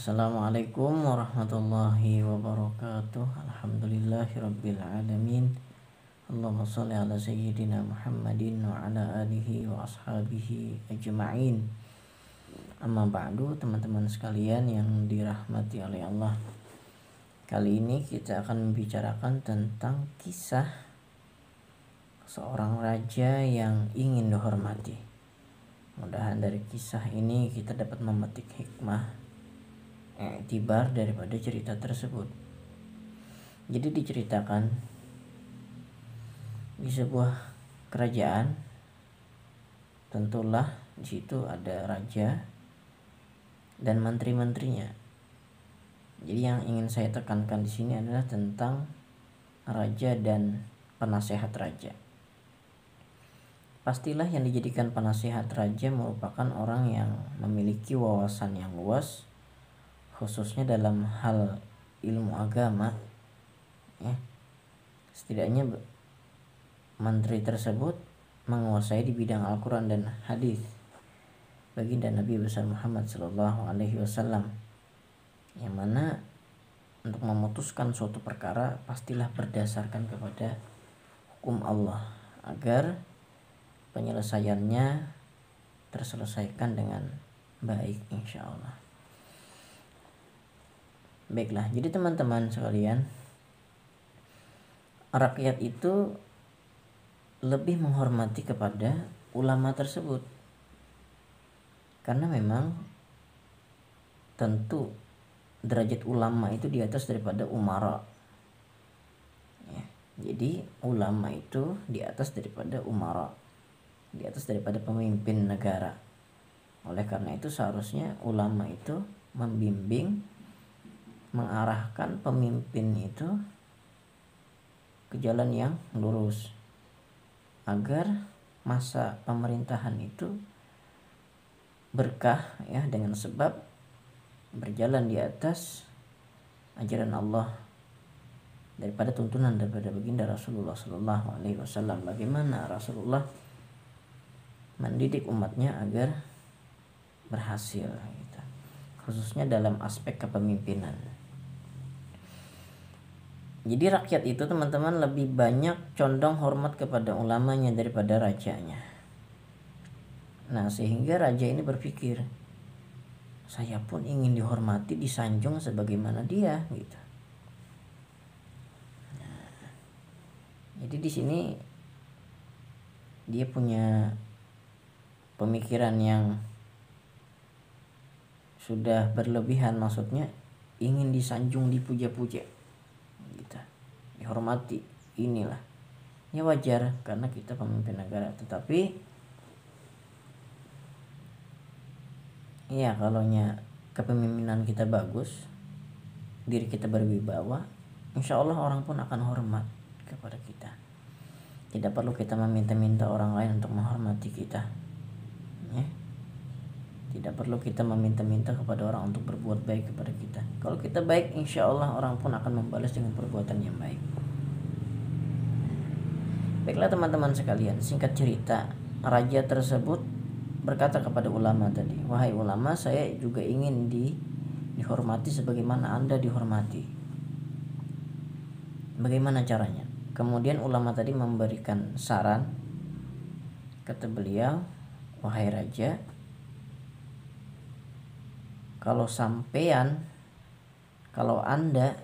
Assalamualaikum warahmatullahi wabarakatuh. Alhamdulillahirabbil alamin. Allahumma shalli ala sayyidina Muhammadin wa ala alihi wa ashabihi ajma'in. Amma ba'du, teman-teman sekalian yang dirahmati oleh Allah. Kali ini kita akan membicarakan tentang kisah seorang raja yang ingin dihormati. Mudah-mudahan dari kisah ini kita dapat memetik hikmah iktibar daripada cerita tersebut. Jadi diceritakan di sebuah kerajaan, tentulah di situ ada raja dan menteri-menterinya. Jadi yang ingin saya tekankan di sini adalah tentang raja dan penasehat raja. Pastilah yang dijadikan penasehat raja merupakan orang yang memiliki wawasan yang luas, khususnya dalam hal ilmu agama. Setidaknya menteri tersebut menguasai di bidang Al-Quran dan hadis baginda Nabi besar Muhammad SAW, yang mana untuk memutuskan suatu perkara pastilah berdasarkan kepada hukum Allah agar penyelesaiannya terselesaikan dengan baik insya Allah. Baiklah, jadi teman-teman sekalian, rakyat itu lebih menghormati kepada ulama tersebut, karena memang tentu derajat ulama itu di atas daripada umara. Jadi ulama itu di atas daripada umara, di atas daripada pemimpin negara. Oleh karena itu seharusnya ulama itu membimbing, mengarahkan pemimpin itu ke jalan yang lurus agar masa pemerintahan itu berkah, dengan sebab berjalan di atas ajaran Allah daripada tuntunan daripada baginda Rasulullah SAW. Bagaimana Rasulullah mendidik umatnya agar berhasil, khususnya dalam aspek kepemimpinan. Jadi rakyat itu teman-teman lebih banyak condong hormat kepada ulamanya daripada rajanya. Nah, sehingga raja ini berpikir, saya pun ingin dihormati, disanjung sebagaimana dia, gitu. Jadi di sini dia punya pemikiran yang sudah berlebihan, maksudnya ingin disanjung, dipuja-puja, gitu, dihormati. Inilah ya wajar karena kita pemimpin negara. Tetapi ya kalaunya kepemimpinan kita bagus, diri kita berwibawa, insya Allah orang pun akan hormat kepada kita. Tidak perlu kita meminta-minta orang lain untuk menghormati kita, Tidak perlu kita meminta-minta kepada orang untuk berbuat baik kepada kita. Kalau kita baik, insya Allah orang pun akan membalas dengan perbuatan yang baik. Baiklah teman-teman sekalian, singkat cerita, raja tersebut berkata kepada ulama tadi, wahai ulama, saya juga ingin dihormati sebagaimana Anda dihormati. Bagaimana caranya? Kemudian ulama tadi memberikan saran. Kata beliau, wahai raja, kalau Anda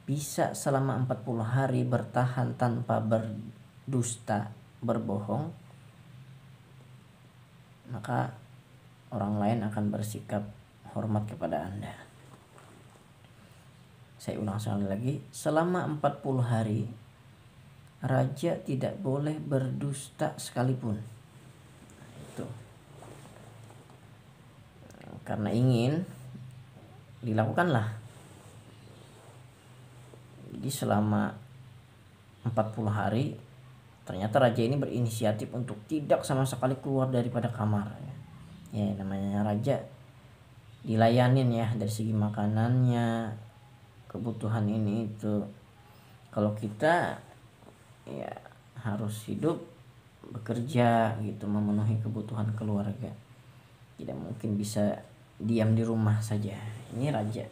bisa selama 40 hari bertahan tanpa berdusta, berbohong, maka orang lain akan bersikap hormat kepada Anda. Saya ulang sekali lagi, selama 40 hari raja tidak boleh berdusta sekalipun. Itu karena ingin dilakukanlah. Jadi selama 40 hari ternyata raja ini berinisiatif untuk tidak sama sekali keluar daripada kamar. Ya namanya raja dilayanin dari segi makanannya, kebutuhan ini itu. Kalau kita ya harus hidup, bekerja gitu, memenuhi kebutuhan keluarga. Tidak mungkin bisa diam di rumah saja. Ini raja.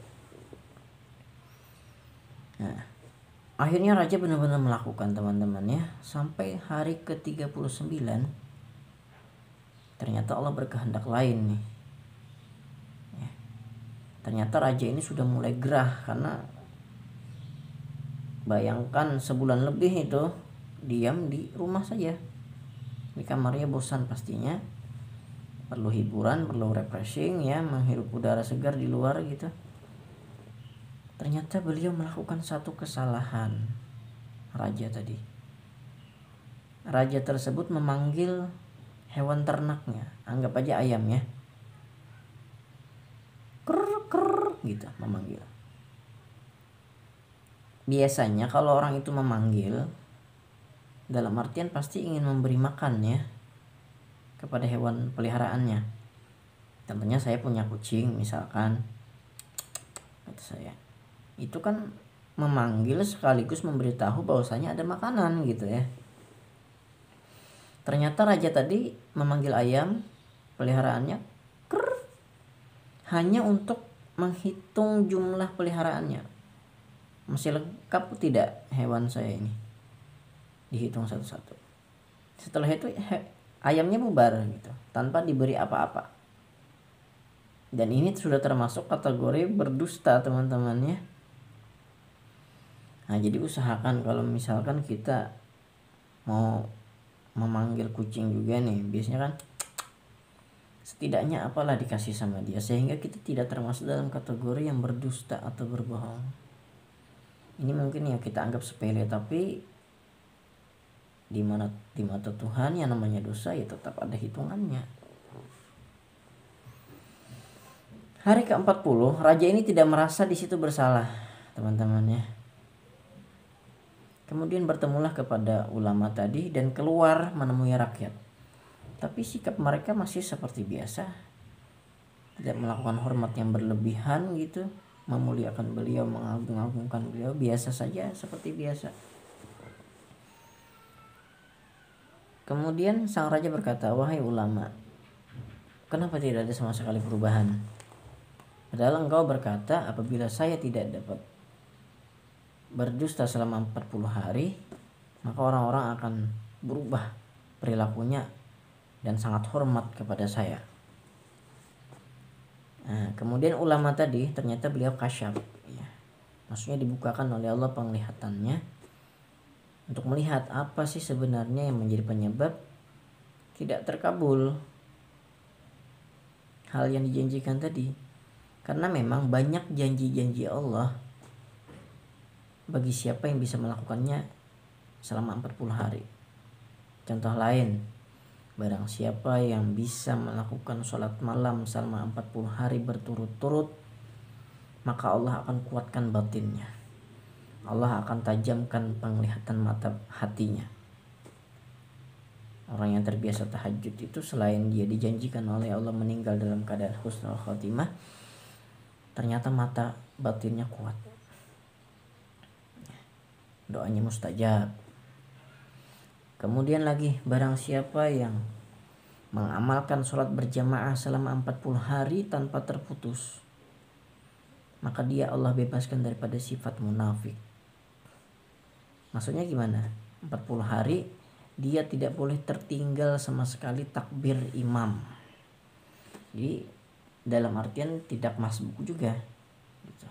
Nah, akhirnya raja benar-benar melakukan, teman-teman ya, sampai hari ke-39. Ternyata Allah berkehendak lain nih. Ya. Ternyata raja ini sudah mulai gerah, karena bayangkan sebulan lebih itu diam di rumah saja. Di kamarnya bosan pastinya. Perlu hiburan, perlu refreshing ya, menghirup udara segar di luar gitu. Ternyata beliau melakukan satu kesalahan. Raja tadi. Raja tersebut memanggil hewan ternaknya, anggap aja ayam ya. Krr krr gitu memanggil. Biasanya kalau orang itu memanggil, dalam artian pasti ingin memberi makan ya kepada hewan peliharaannya. Contohnya saya punya kucing misalkan, kata saya, itu kan memanggil sekaligus memberitahu bahwasanya ada makanan gitu ya. Ternyata raja tadi memanggil ayam peliharaannya krr, hanya untuk menghitung jumlah peliharaannya. Masih lengkap tidak hewan saya ini? Dihitung satu-satu. Setelah itu ayamnya bubar gitu, tanpa diberi apa-apa. Dan ini sudah termasuk kategori berdusta, teman-teman ya. Nah, jadi usahakan kalau misalkan kita mau memanggil kucing juga nih, biasanya kan setidaknya apalah dikasih sama dia, sehingga kita tidak termasuk dalam kategori yang berdusta atau berbohong. Ini mungkin ya kita anggap sepele, tapi di mata Tuhan yang namanya dosa ya tetap ada hitungannya. Hari ke-40, raja ini tidak merasa di situ bersalah, teman-teman ya. Kemudian bertemulah kepada ulama tadi dan keluar menemui rakyat. Tapi sikap mereka masih seperti biasa. Tidak melakukan hormat yang berlebihan gitu, memuliakan beliau, mengagung-agungkan beliau, biasa saja seperti biasa. Kemudian sang raja berkata, "Wahai ulama, kenapa tidak ada sama sekali perubahan? Padahal engkau berkata apabila saya tidak dapat berdusta selama 40 hari, maka orang-orang akan berubah perilakunya dan sangat hormat kepada saya." Nah, kemudian ulama tadi ternyata beliau kasyaf ya. Maksudnya dibukakan oleh Allah penglihatannya untuk melihat apa sih sebenarnya yang menjadi penyebab tidak terkabul hal yang dijanjikan tadi. Karena memang banyak janji-janji Allah bagi siapa yang bisa melakukannya selama 40 hari. Contoh lain, barang siapa yang bisa melakukan sholat malam selama 40 hari berturut-turut, maka Allah akan kuatkan batinnya. Allah akan tajamkan penglihatan mata hatinya. Orang yang terbiasa tahajud itu selain dia dijanjikan oleh Allah meninggal dalam keadaan husnul khotimah, ternyata mata batinnya kuat. Doanya mustajab. Kemudian lagi, barang siapa yang mengamalkan sholat berjamaah selama 40 hari tanpa terputus, maka dia Allah bebaskan daripada sifat munafik. Maksudnya gimana? 40 hari dia tidak boleh tertinggal sama sekali takbir imam. Jadi dalam artian tidak masbuk juga gitu.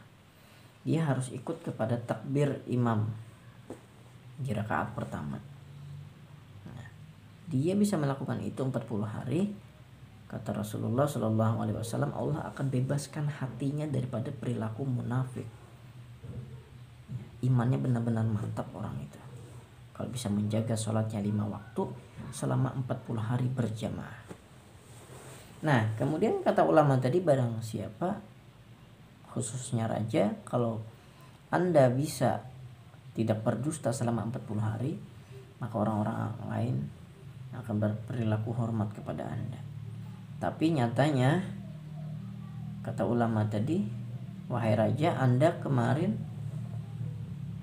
Dia harus ikut kepada takbir imam di rakaat pertama. Nah, dia bisa melakukan itu 40 hari. Kata Rasulullah SAW, Allah akan bebaskan hatinya daripada perilaku munafik. Imannya benar-benar mantap orang itu kalau bisa menjaga sholatnya 5 waktu selama 40 hari berjamaah. Nah, kemudian kata ulama tadi, barang siapa, khususnya raja, kalau Anda bisa tidak berdusta selama 40 hari, maka orang-orang lain akan berperilaku hormat kepada Anda. Tapi nyatanya, kata ulama tadi, wahai raja, Anda kemarin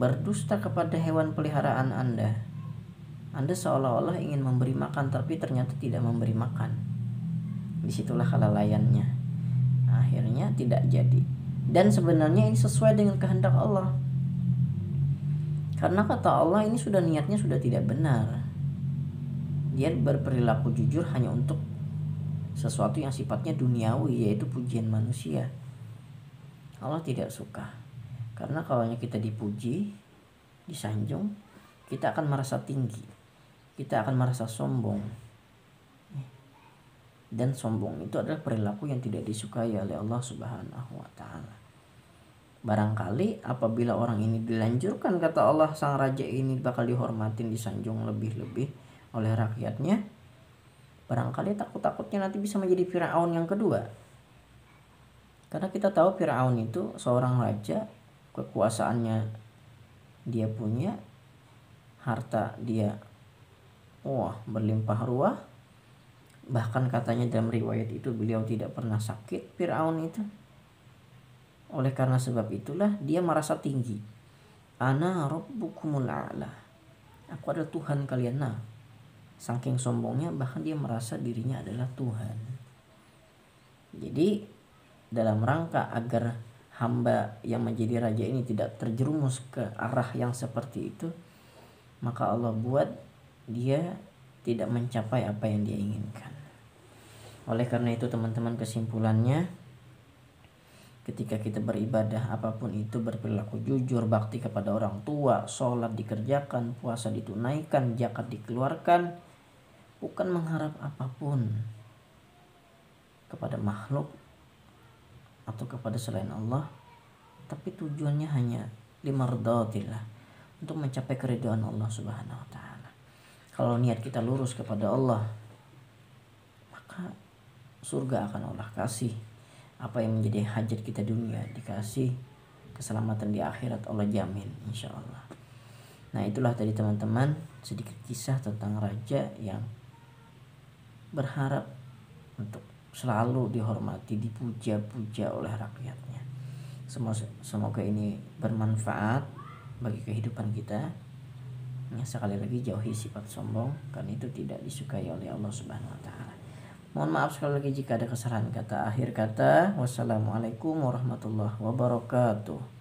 berdusta kepada hewan peliharaan Anda. Anda seolah-olah ingin memberi makan, tapi ternyata tidak memberi makan. Disitulah kelalaiannya. akhirnya tidak jadi. Dan sebenarnya ini sesuai dengan kehendak Allah, karena kata Allah ini sudah niatnya sudah tidak benar. Dia berperilaku jujur hanya untuk sesuatu yang sifatnya duniawi, yaitu pujian manusia. Allah tidak suka, karena kalau kita dipuji, disanjung, kita akan merasa tinggi, kita akan merasa sombong. Dan sombong itu adalah perilaku yang tidak disukai oleh Allah Subhanahu wa ta'ala. Barangkali apabila orang ini dilanjurkan, kata Allah, sang raja ini bakal dihormatin, disanjung lebih-lebih oleh rakyatnya, barangkali takut-takutnya nanti bisa menjadi Firaun yang kedua. Karena kita tahu Firaun itu seorang raja, kekuasaannya dia punya, harta dia berlimpah ruah. Bahkan katanya dalam riwayat itu beliau tidak pernah sakit, Firaun itu. Oleh karena sebab itulah dia merasa tinggi. Ana rabbukumul a'la, aku adalah Tuhan kalian. Nah, saking sombongnya bahkan dia merasa dirinya adalah Tuhan. Jadi dalam rangka agar hamba yang menjadi raja ini tidak terjerumus ke arah yang seperti itu, maka Allah buat dia tidak mencapai apa yang dia inginkan. Oleh karena itu teman-teman, kesimpulannya, ketika kita beribadah apapun itu, berperilaku jujur, bakti kepada orang tua, sholat dikerjakan, puasa ditunaikan, zakat dikeluarkan, bukan mengharap apapun kepada makhluk atau kepada selain Allah, tapi tujuannya hanya limardhatillah, untuk mencapai keridhaan Allah Subhanahu wa ta'ala. Kalau niat kita lurus kepada Allah, maka surga akan Allah kasih. Apa yang menjadi hajat kita dunia dikasih, keselamatan di akhirat Allah jamin insya Allah. Nah, itulah tadi teman-teman sedikit kisah tentang raja yang berharap untuk selalu dihormati, dipuja-puja oleh rakyatnya. Semoga ini bermanfaat bagi kehidupan kita. Ya, sekali lagi jauhi sifat sombong, karena itu tidak disukai oleh Allah Subhanahu wa ta'ala. Mohon maaf sekali lagi jika ada kesalahan kata. Akhir kata, wassalamualaikum warahmatullahi wabarakatuh.